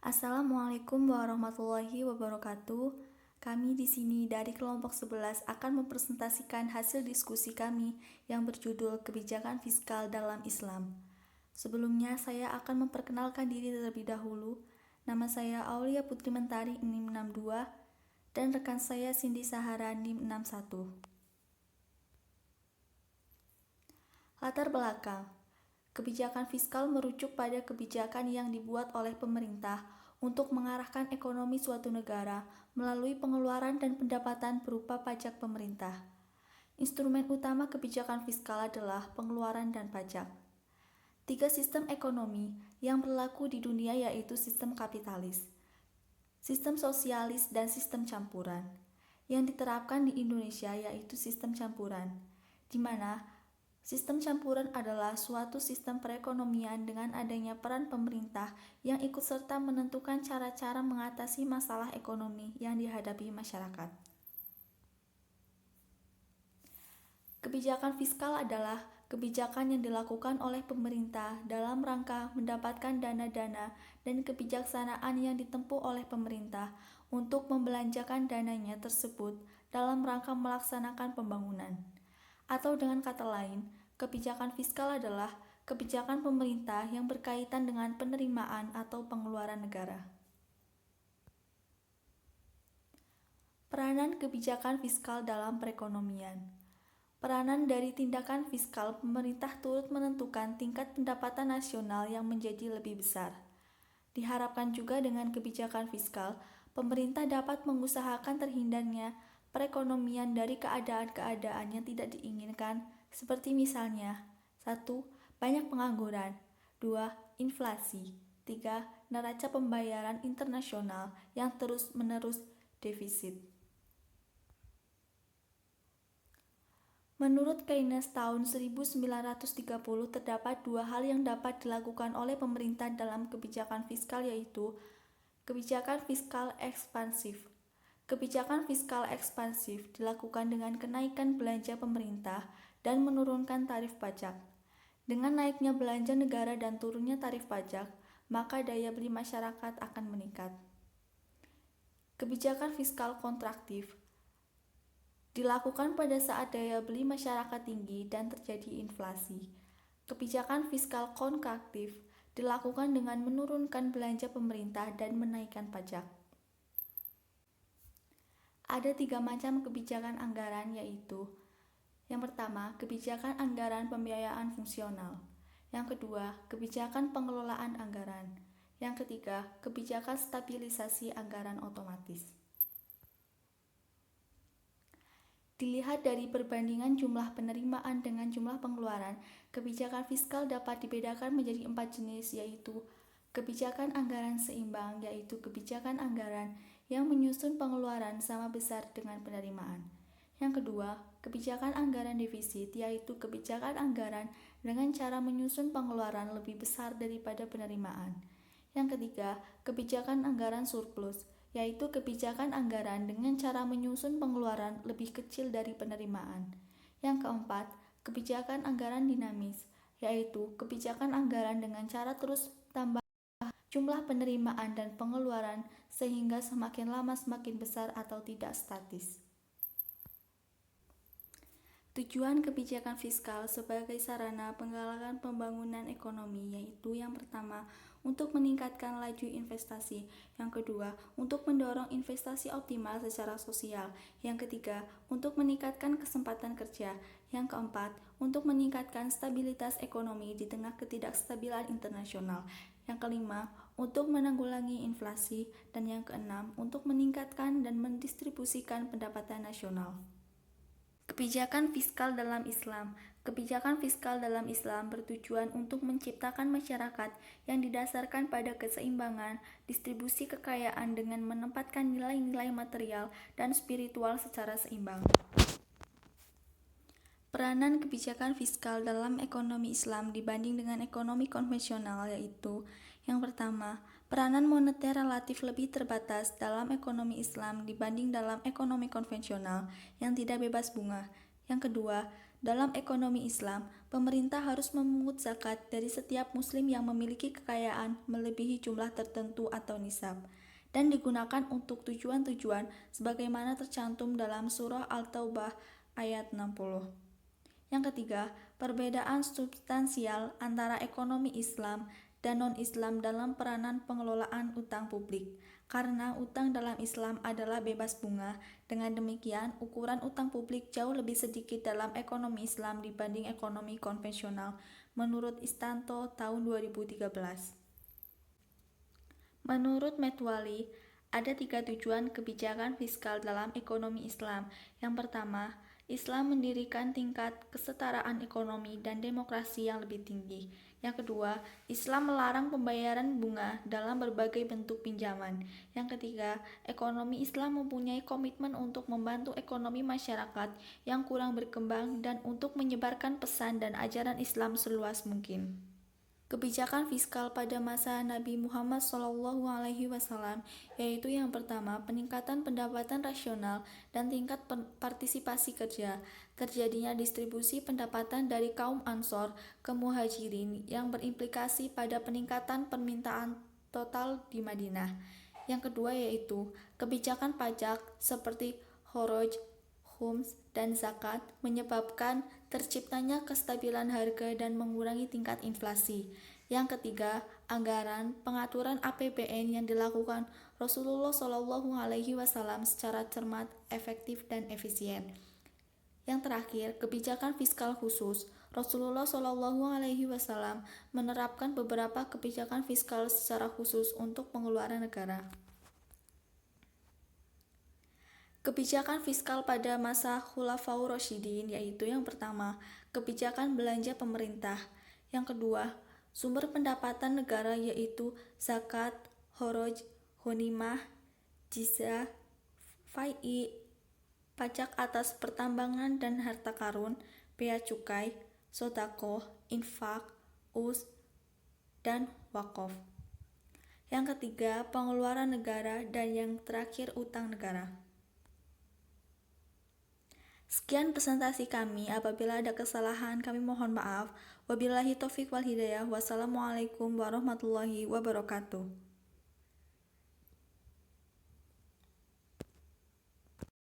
Assalamualaikum warahmatullahi wabarakatuh. Kami di sini dari kelompok 11 akan mempresentasikan hasil diskusi kami yang berjudul Kebijakan Fiskal dalam Islam. Sebelumnya saya akan memperkenalkan diri terlebih dahulu. Nama saya Aulia Putri Mentari NIM 62 dan rekan saya Cindy Sahara NIM 61. Latar belakang. Kebijakan fiskal merujuk pada kebijakan yang dibuat oleh pemerintah untuk mengarahkan ekonomi suatu negara melalui pengeluaran dan pendapatan berupa pajak pemerintah. Instrumen utama kebijakan fiskal adalah pengeluaran dan pajak. Tiga sistem ekonomi yang berlaku di dunia yaitu sistem kapitalis, sistem sosialis, dan sistem campuran. Yang diterapkan di Indonesia yaitu sistem campuran, di mana sistem campuran adalah suatu sistem perekonomian dengan adanya peran pemerintah yang ikut serta menentukan cara-cara mengatasi masalah ekonomi yang dihadapi masyarakat. Kebijakan fiskal adalah kebijakan yang dilakukan oleh pemerintah dalam rangka mendapatkan dana-dana dan kebijaksanaan yang ditempuh oleh pemerintah untuk membelanjakan dananya tersebut dalam rangka melaksanakan pembangunan. Atau dengan kata lain, kebijakan fiskal adalah kebijakan pemerintah yang berkaitan dengan penerimaan atau pengeluaran negara. Peranan kebijakan fiskal dalam perekonomian. Peranan dari tindakan fiskal pemerintah turut menentukan tingkat pendapatan nasional yang menjadi lebih besar. Diharapkan juga dengan kebijakan fiskal, pemerintah dapat mengusahakan terhindarnya perekonomian dari keadaan-keadaan yang tidak diinginkan, seperti misalnya 1. Banyak pengangguran, 2. Inflasi, 3. Neraca pembayaran internasional yang terus-menerus defisit. Menurut Keynes tahun 1930 terdapat dua hal yang dapat dilakukan oleh pemerintah dalam kebijakan fiskal yaitu kebijakan fiskal ekspansif. Kebijakan fiskal ekspansif dilakukan dengan kenaikan belanja pemerintah dan menurunkan tarif pajak. Dengan naiknya belanja negara dan turunnya tarif pajak, maka daya beli masyarakat akan meningkat. Kebijakan fiskal kontraktif dilakukan pada saat daya beli masyarakat tinggi dan terjadi inflasi. Kebijakan fiskal kontraktif dilakukan dengan menurunkan belanja pemerintah dan menaikkan pajak. Ada tiga macam kebijakan anggaran yaitu yang pertama, kebijakan anggaran pembiayaan fungsional. Yang kedua, kebijakan pengelolaan anggaran. Yang ketiga, kebijakan stabilisasi anggaran otomatis. Dilihat dari perbandingan jumlah penerimaan dengan jumlah pengeluaran, kebijakan fiskal dapat dibedakan menjadi 4 jenis yaitu kebijakan anggaran seimbang yaitu kebijakan anggaran yang menyusun pengeluaran sama besar dengan penerimaan. Yang kedua, kebijakan anggaran defisit yaitu kebijakan anggaran dengan cara menyusun pengeluaran lebih besar daripada penerimaan. Yang ketiga, kebijakan anggaran surplus yaitu kebijakan anggaran dengan cara menyusun pengeluaran lebih kecil dari penerimaan. Yang keempat, kebijakan anggaran dinamis, yaitu kebijakan anggaran dengan cara terus tambah jumlah penerimaan dan pengeluaran sehingga semakin lama semakin besar atau tidak statis. Tujuan kebijakan fiskal sebagai sarana penggalakan pembangunan ekonomi yaitu yang pertama, untuk meningkatkan laju investasi, yang kedua, untuk mendorong investasi optimal secara sosial, yang ketiga, untuk meningkatkan kesempatan kerja, yang keempat, untuk meningkatkan stabilitas ekonomi di tengah ketidakstabilan internasional, yang kelima, untuk menanggulangi inflasi, dan yang keenam, untuk meningkatkan dan mendistribusikan pendapatan nasional. Kebijakan fiskal dalam Islam. Kebijakan fiskal dalam Islam bertujuan untuk menciptakan masyarakat yang didasarkan pada keseimbangan distribusi kekayaan dengan menempatkan nilai-nilai material dan spiritual secara seimbang. Peranan kebijakan fiskal dalam ekonomi Islam dibanding dengan ekonomi konvensional yaitu yang pertama, peranan moneter relatif lebih terbatas dalam ekonomi Islam dibanding dalam ekonomi konvensional yang tidak bebas bunga. Yang kedua, Dalam ekonomi Islam, pemerintah harus memungut zakat dari setiap muslim yang memiliki kekayaan melebihi jumlah tertentu atau nisab, dan digunakan untuk tujuan-tujuan sebagaimana tercantum dalam surah Al-Taubah ayat 60. Yang ketiga, perbedaan substansial antara ekonomi Islam dan non-Islam dalam peranan pengelolaan utang publik. Karena utang dalam Islam adalah bebas bunga, dengan demikian ukuran utang publik jauh lebih sedikit dalam ekonomi Islam dibanding ekonomi konvensional, menurut Istanto tahun 2013. Menurut Metwali, ada 3 tujuan kebijakan fiskal dalam ekonomi Islam. Yang pertama, Islam mendirikan tingkat kesetaraan ekonomi dan demokrasi yang lebih tinggi. Yang kedua, Islam melarang pembayaran bunga dalam berbagai bentuk pinjaman. Yang ketiga, ekonomi Islam mempunyai komitmen untuk membantu ekonomi masyarakat yang kurang berkembang dan untuk menyebarkan pesan dan ajaran Islam seluas mungkin. Kebijakan fiskal pada masa Nabi Muhammad SAW, yaitu yang pertama, peningkatan pendapatan rasional dan tingkat partisipasi kerja. Terjadinya distribusi pendapatan dari kaum Ansor ke Muhajirin yang berimplikasi pada peningkatan permintaan total di Madinah. Yang kedua yaitu kebijakan pajak seperti kharaj, khums, dan zakat menyebabkan terciptanya kestabilan harga dan mengurangi tingkat inflasi. Yang ketiga, anggaran pengaturan APBN yang dilakukan Rasulullah SAW secara cermat, efektif, dan efisien. Yang terakhir, kebijakan fiskal khusus. Rasulullah SAW menerapkan beberapa kebijakan fiskal secara khusus untuk pengeluaran negara. Kebijakan fiskal pada masa Khulafaur Rasyidin, yaitu yang pertama, kebijakan belanja pemerintah. Yang kedua, sumber pendapatan negara yaitu zakat, kharaj, ghanimah, jizyah, fai'i, pajak atas pertambangan dan harta karun, bea cukai, sedekah, infak, dan wakaf. Yang ketiga, pengeluaran negara, dan yang terakhir utang negara. Sekian presentasi kami. Apabila ada kesalahan, kami mohon maaf. Wabillahi taufiq wal hidayah. Wassalamualaikum warahmatullahi wabarakatuh.